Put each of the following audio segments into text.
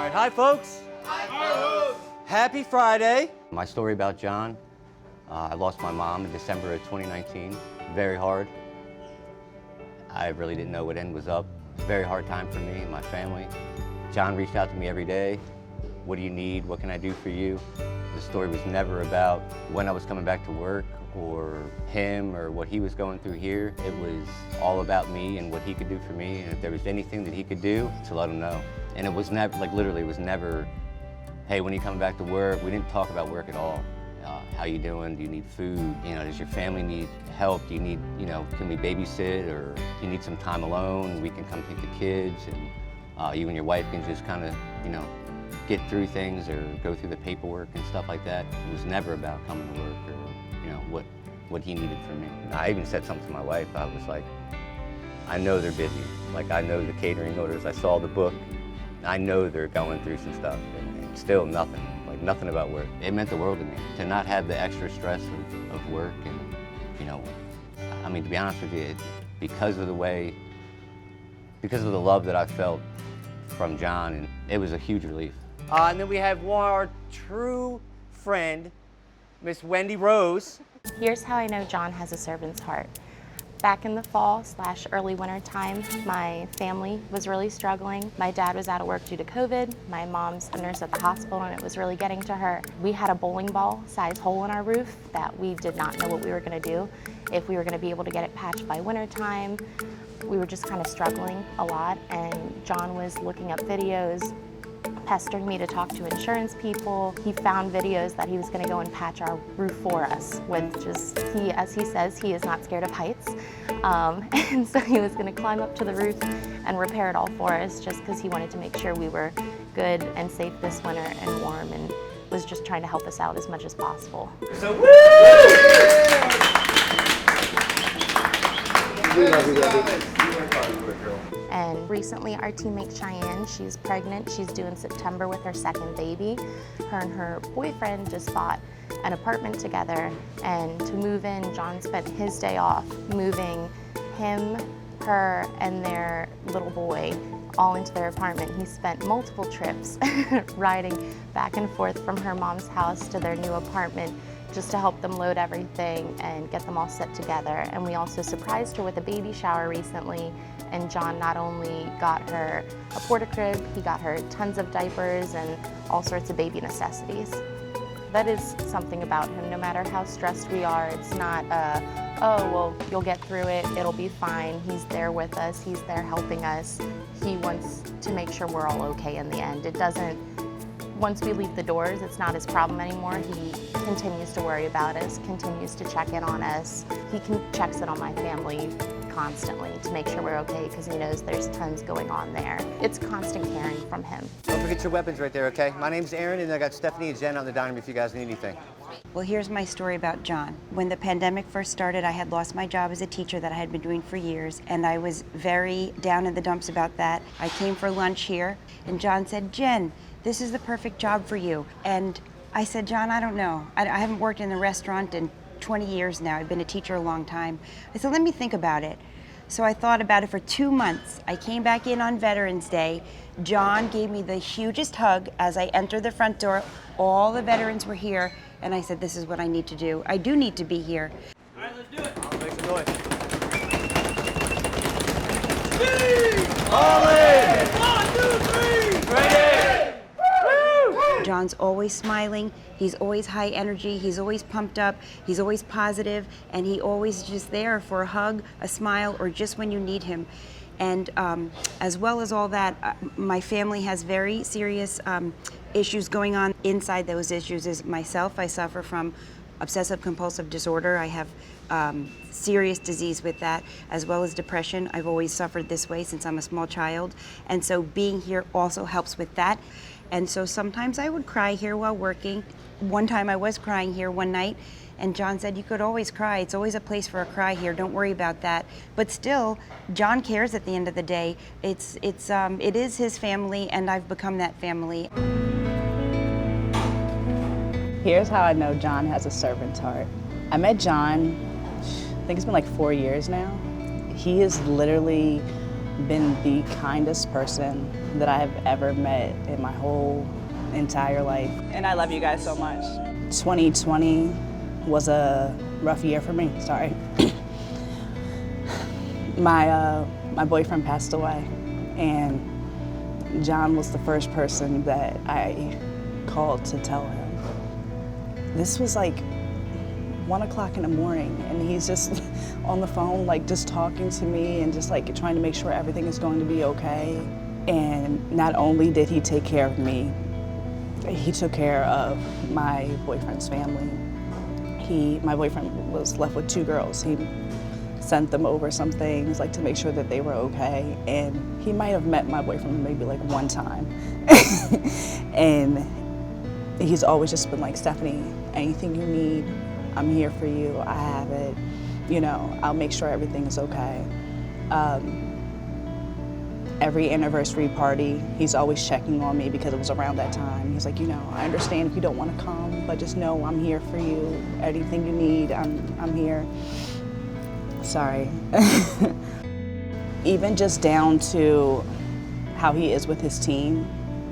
right, hi folks. Hi. Happy Friday. My story about Jon, I lost my mom in December of 2019. Very hard. I really didn't know what end was up. It was a very hard time for me and my family. Jon reached out to me every day. What do you need? What can I do for you? The story was never about when I was coming back to work or him or what he was going through here. It was all about me and what he could do for me, and if there was anything that he could do, to let him know. And it was never, like literally, it was never, hey, when are you coming back to work? We didn't talk about work at all. How you doing? Do you need food? You know, does your family need help? Do you need, can we babysit, or do you need some time alone? We can come take the kids, and you and your wife can just kind of, get through things or go through the paperwork and stuff like that. It was never about coming to work or, what he needed from me. I even said something to my wife. I was like, I know they're busy. Like, I know the catering orders. I saw the book. I know they're going through some stuff, and still nothing. Like, nothing about work. It meant the world to me to not have the extra stress of work. And, I mean, to be honest with you, because of the love that I felt from Jon, and it was a huge relief. And then we have our true friend, Miss Wendy Rose. Here's how I know Jon has a servant's heart. Back in the fall/early winter time, my family was really struggling. My dad was out of work due to COVID. My mom's a nurse at the hospital, and it was really getting to her. We had a bowling ball size hole in our roof that we did not know what we were gonna do, if we were gonna be able to get it patched by winter time. We were just kind of struggling a lot, and Jon was looking up videos, pestering me to talk to insurance people. He found videos that he was going to go and patch our roof for us with just, as he says, he is not scared of heights. And so he was going to climb up to the roof and repair it all for us, just because he wanted to make sure we were good and safe this winter and warm, and was just trying to help us out as much as possible. So, woo! And recently our teammate Cheyenne, she's pregnant. She's due in September with her second baby. Her and her boyfriend just bought an apartment together, and to move in, Jon spent his day off moving him, her, and their little boy all into their apartment. He spent multiple trips riding back and forth from her mom's house to their new apartment just to help them load everything and get them all set together. And we also surprised her with a baby shower recently, and Jon not only got her a porta-crib, he got her tons of diapers and all sorts of baby necessities. That is something about him. No matter how stressed we are, it's not oh, well, you'll get through it, it'll be fine. He's there with us, he's there helping us. He wants to make sure we're all okay in the end. It doesn't, once we leave the doors, it's not his problem anymore. He continues to worry about us, continues to check in on us. He checks in on my family constantly to make sure we're okay, because he knows there's tons going on there. It's constant caring from him. Don't forget your weapons right there, okay? My name's Aaron, and I got Stephanie and Jen on the dining room if you guys need anything. Well, here's my story about Jon. When the pandemic first started, I had lost my job as a teacher that I had been doing for years, and I was very down in the dumps about that. I came for lunch here, and Jon said, Jen, this is the perfect job for you. And I said, Jon, I don't know. I haven't worked in a restaurant in 20 years now. I've been a teacher a long time. I said, let me think about it. So I thought about it for 2 months. I came back in on Veterans Day. Jon gave me the hugest hug as I entered the front door. All the veterans were here, and I said, this is what I need to do. I do need to be here. All right, let's do it. I'll make some noise. All in! 1, 2, 3! Ready! Jon's always smiling, he's always high energy, he's always pumped up, he's always positive, and he always just there for a hug, a smile, or just when you need him. And as well as all that, my family has very serious issues going on. Inside those issues is myself. I suffer from obsessive compulsive disorder. I have serious disease with that, as well as depression. I've always suffered this way since I'm a small child. And so being here also helps with that. And so sometimes I would cry here while working. One time I was crying here one night, and Jon said, you could always cry. It's always a place for a cry here. Don't worry about that. But still, Jon cares at the end of the day. It is his family, and I've become that family. Here's how I know Jon has a servant's heart. I met Jon, I think it's been like 4 years now. He is literally been the kindest person that I have ever met in my whole entire life. And I love you guys so much. 2020 was a rough year for me, sorry. My boyfriend passed away, and Jon was the first person that I called to tell him. This was like 1 o'clock in the morning, and he's just on the phone, like just talking to me and just like trying to make sure everything is going to be okay. And not only did he take care of me, he took care of my boyfriend's family. My boyfriend was left with 2 girls. He sent them over some things like to make sure that they were okay. And he might have met my boyfriend maybe like 1 time. And he's always just been like, Stephanie, anything you need, I'm here for you, I have it. You know, I'll make sure everything is okay. Every anniversary party, he's always checking on me because it was around that time. He's like, you know, I understand if you don't want to come, but just know I'm here for you. Anything you need, I'm here. Sorry. Even just down to how he is with his team.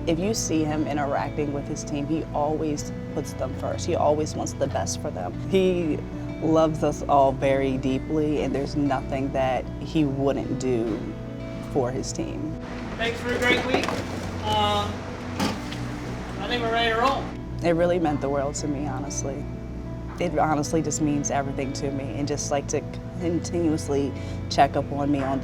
If you see him interacting with his team, he always puts them first. He always wants the best for them. He loves us all very deeply, and there's nothing that he wouldn't do for his team. Thanks for a great week. I think we're ready to roll. It really meant the world to me, honestly. It honestly just means everything to me, and just like to continuously check up on me on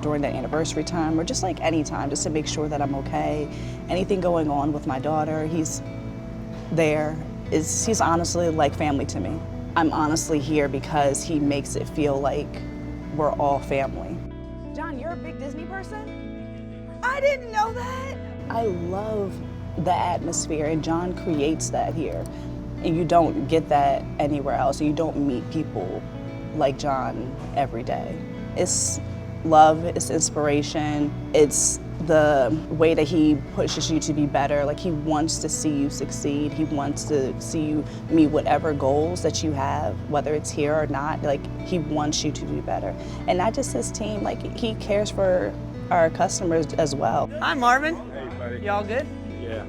during the anniversary time, or just like any time, just to make sure that I'm okay. Anything going on with my daughter, he's there. He's honestly like family to me. I'm honestly here because he makes it feel like we're all family. Jon, you're a big Disney person? I didn't know that. I love the atmosphere, and Jon creates that here. And you don't get that anywhere else. You don't meet people like Jon every day. It's love, it's inspiration, it's the way that he pushes you to be better. Like, he wants to see you succeed. He wants to see you meet whatever goals that you have, whether it's here or not. Like, he wants you to do better. And not just his team, like, he cares for our customers as well. Hi, Marvin. Hey, buddy. Y'all good? Yeah.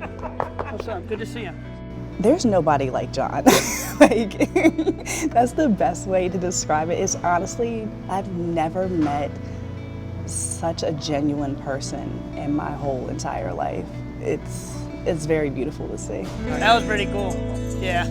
What's up? Good to see you. There's nobody like Jon. Like, that's the best way to describe it. Is honestly, I've never met such a genuine person in my whole entire life. It's very beautiful to see. That was pretty cool. Yeah.